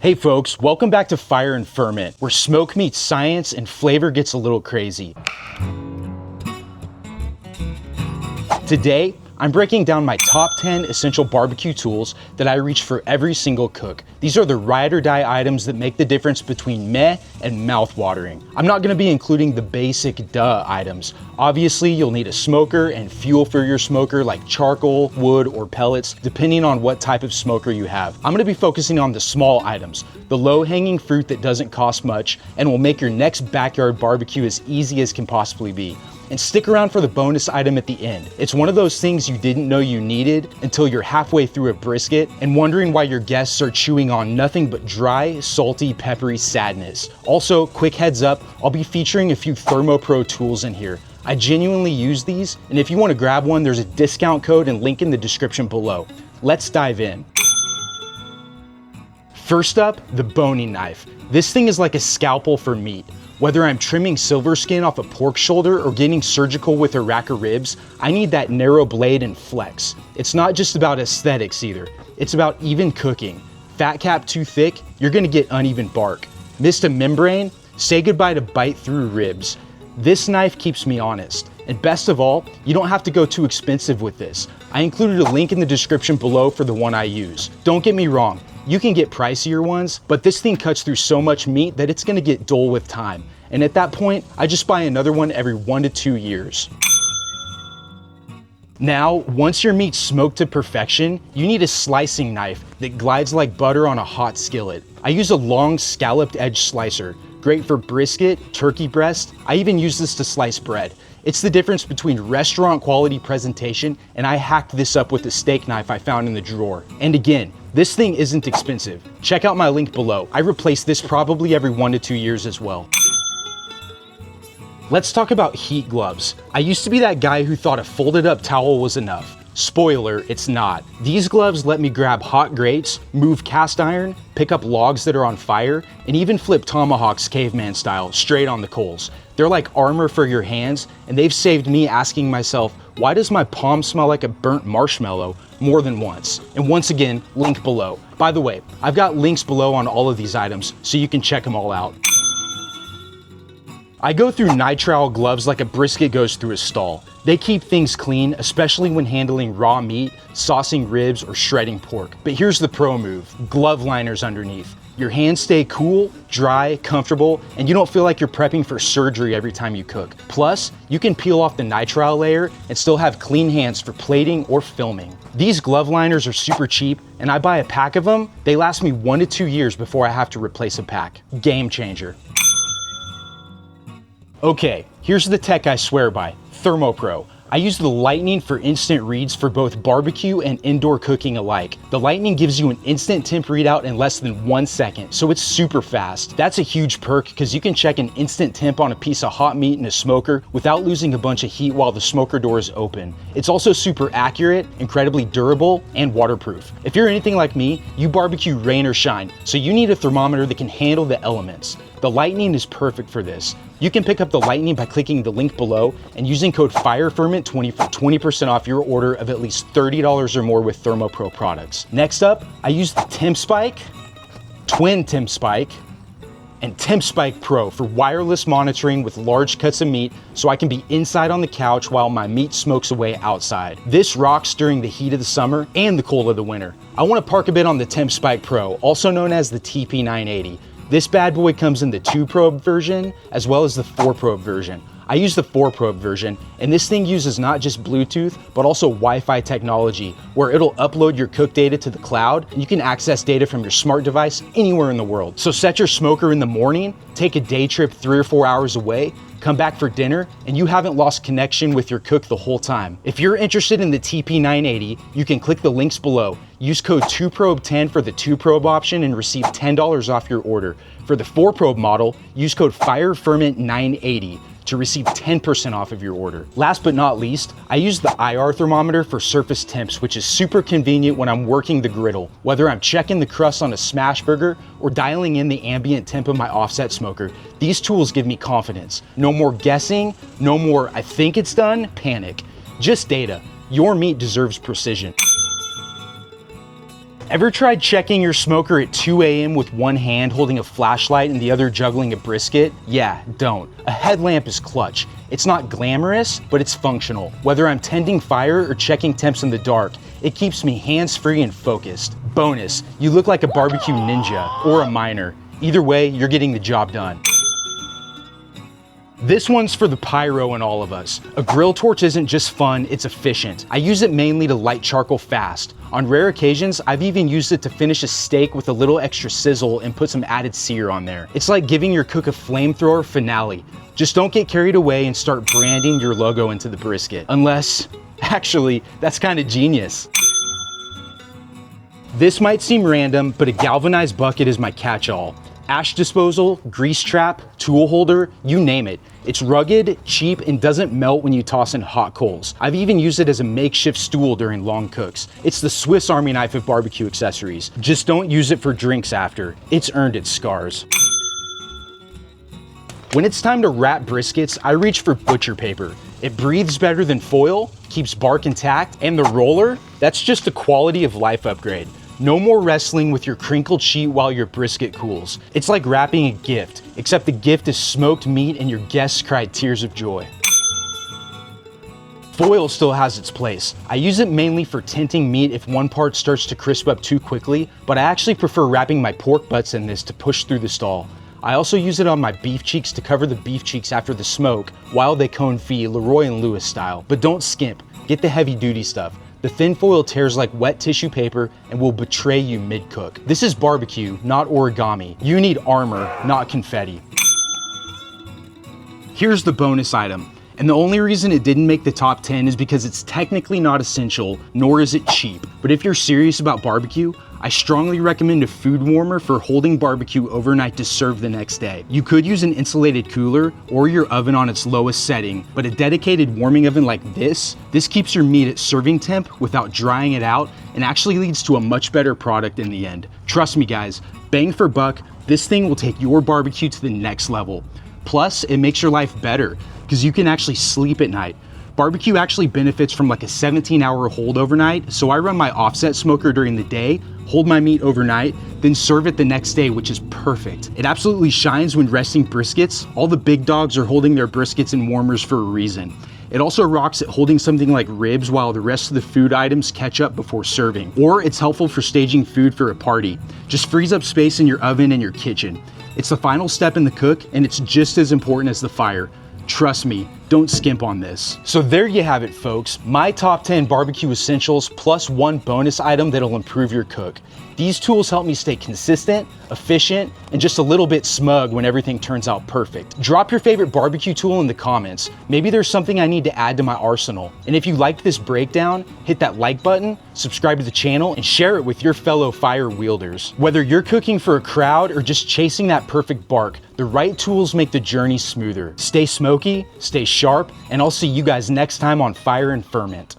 Hey folks, welcome back to Fire and Ferment, where smoke meets science and flavor gets a little crazy. Today, I'm breaking down my top 10 essential barbecue tools that I reach for every single cook. These are the ride or die items that make the difference between meh and mouth-watering. I'm not gonna be including the basic duh items. Obviously, you'll need a smoker and fuel for your smoker like charcoal, wood, or pellets, depending on what type of smoker you have. I'm gonna be focusing on the small items, the low-hanging fruit that doesn't cost much and will make your next backyard barbecue as easy as can possibly be. And stick around for the bonus item at the end. It's one of those things you didn't know you needed until you're halfway through a brisket and wondering why your guests are chewing on nothing but dry, salty, peppery sadness. Also, quick heads up, I'll be featuring a few ThermoPro tools in here. I genuinely use these, and if you want to grab one, there's a discount code and link in the description below. Let's dive in. First up, the Boney Knife. This thing is like a scalpel for meat. Whether I'm trimming silver skin off a pork shoulder or getting surgical with a rack of ribs, I need that narrow blade and flex. It's not just about aesthetics either. It's about even cooking. Fat cap too thick, you're gonna get uneven bark. Missed a membrane? Say goodbye to bite through ribs. This knife keeps me honest. And best of all, you don't have to go too expensive with this. I included a link in the description below for the one I use. Don't get me wrong, you can get pricier ones, but this thing cuts through so much meat that it's gonna get dull with time. And at that point, I just buy another one every 1 to 2 years. Now, once your meat's smoked to perfection, you need a slicing knife that glides like butter on a hot skillet. I use a long scalloped edge slicer, great for brisket, turkey breast. I even use this to slice bread. It's the difference between restaurant quality presentation and I hacked this up with a steak knife I found in the drawer. And again, this thing isn't expensive. Check out my link below. I replace this probably every 1 to 2 years as well. Let's talk about heat gloves. I used to be that guy who thought a folded up towel was enough. Spoiler, it's not. These gloves let me grab hot grates, move cast iron, pick up logs that are on fire, and even flip tomahawks caveman style straight on the coals. They're like armor for your hands, and they've saved me asking myself, why does my palm smell like a burnt marshmallow more than once? And once again, link below. By the way, I've got links below on all of these items, so you can check them all out. I go through nitrile gloves like a brisket goes through a stall. They keep things clean, especially when handling raw meat, saucing ribs, or shredding pork. But here's the pro move, glove liners underneath. Your hands stay cool, dry, comfortable, and you don't feel like you're prepping for surgery every time you cook. Plus, you can peel off the nitrile layer and still have clean hands for plating or filming. These glove liners are super cheap, and I buy a pack of them. They last me 1 to 2 years before I have to replace a pack. Game changer. Okay, here's the tech I swear by, ThermoPro. I use the Lightning for instant reads for both barbecue and indoor cooking alike. The Lightning gives you an instant temp readout in less than 1 second, so it's super fast. That's a huge perk because you can check an instant temp on a piece of hot meat in a smoker without losing a bunch of heat while the smoker door is open. It's also super accurate, incredibly durable, and waterproof. If you're anything like me, you barbecue rain or shine, so you need a thermometer that can handle the elements. The Lightning is perfect for this. You can pick up the Lightning by clicking the link below and using code FIREFERMENT20 for 20% off your order of at least $30 or more with ThermoPro products. Next up, I use the Temp Spike, Twin Temp Spike, and Temp Spike Pro for wireless monitoring with large cuts of meat so I can be inside on the couch while my meat smokes away outside. This rocks during the heat of the summer and the cold of the winter. I want to park a bit on the Temp Spike Pro, also known as the TP980. This bad boy comes in the 2-probe version as well as the 4-probe version. I use the 4-probe version, and this thing uses not just Bluetooth, but also Wi-Fi technology, where it'll upload your cook data to the cloud, and you can access data from your smart device anywhere in the world. So set your smoker in the morning, take a day trip 3 or 4 hours away, come back for dinner, and you haven't lost connection with your cook the whole time. If you're interested in the TP980, you can click the links below. Use code 2probe10 for the 2-probe option and receive $10 off your order. For the 4-probe model, use code FIREFERMENT980 to receive 10% off of your order. Last but not least, I use the IR thermometer for surface temps, which is super convenient when I'm working the griddle. Whether I'm checking the crust on a smash burger or dialing in the ambient temp of my offset smoker, these tools give me confidence. No more guessing, no more I think it's done, panic. Just data. Your meat deserves precision. Ever tried checking your smoker at 2 a.m. with one hand holding a flashlight and the other juggling a brisket? Yeah, don't. A headlamp is clutch. It's not glamorous, but it's functional. Whether I'm tending fire or checking temps in the dark, it keeps me hands-free and focused. Bonus, you look like a barbecue ninja or a miner. Either way, you're getting the job done. This one's for the pyro in all of us. A grill torch isn't just fun, it's efficient. I use it mainly to light charcoal fast. On rare occasions, I've even used it to finish a steak with a little extra sizzle and put some added sear on there. It's like giving your cook a flamethrower finale. Just don't get carried away and start branding your logo into the brisket. Unless, actually, that's kind of genius. This might seem random, but a galvanized bucket is my catch-all. Ash disposal, grease trap, tool holder, you name it. It's rugged, cheap, and doesn't melt when you toss in hot coals. I've even used it as a makeshift stool during long cooks. It's the Swiss Army knife of barbecue accessories. Just don't use it for drinks after. It's earned its scars. When it's time to wrap briskets, I reach for butcher paper. It breathes better than foil, keeps bark intact, and the roller, that's just a quality of life upgrade. No more wrestling with your crinkled sheet while your brisket cools. It's like wrapping a gift, except the gift is smoked meat and your guests cried tears of joy. Foil still has its place. I use it mainly for tinting meat if one part starts to crisp up too quickly, but I actually prefer wrapping my pork butts in this to push through the stall. I also use it on my beef cheeks to cover the beef cheeks after the smoke while they confit Leroy and Lewis style. But don't skimp, get the heavy duty stuff. The thin foil tears like wet tissue paper and will betray you mid-cook. This is barbecue, not origami. You need armor, not confetti. Here's the bonus item. And the only reason it didn't make the top 10 is because it's technically not essential, nor is it cheap. But if you're serious about barbecue, I strongly recommend a food warmer for holding barbecue overnight to serve the next day. You could use an insulated cooler or your oven on its lowest setting, but a dedicated warming oven like this keeps your meat at serving temp without drying it out and actually leads to a much better product in the end. Trust me guys, bang for buck, this thing will take your barbecue to the next level. Plus, it makes your life better because you can actually sleep at night. Barbecue actually benefits from like a 17-hour hold overnight, so I run my offset smoker during the day, hold my meat overnight, then serve it the next day, which is perfect. It absolutely shines when resting briskets. All the big dogs are holding their briskets in warmers for a reason. It also rocks at holding something like ribs while the rest of the food items catch up before serving. Or it's helpful for staging food for a party. Just frees up space in your oven and your kitchen. It's the final step in the cook, and it's just as important as the fire. Trust me, don't skimp on this. So there you have it, folks. My top 10 barbecue essentials plus one bonus item that'll improve your cook. These tools help me stay consistent, efficient, and just a little bit smug when everything turns out perfect. Drop your favorite barbecue tool in the comments. Maybe there's something I need to add to my arsenal. And if you liked this breakdown, hit that like button, subscribe to the channel, and share it with your fellow fire wielders. Whether you're cooking for a crowd or just chasing that perfect bark, the right tools make the journey smoother. Stay smoky, stay sharp, and I'll see you guys next time on Fire and Ferment.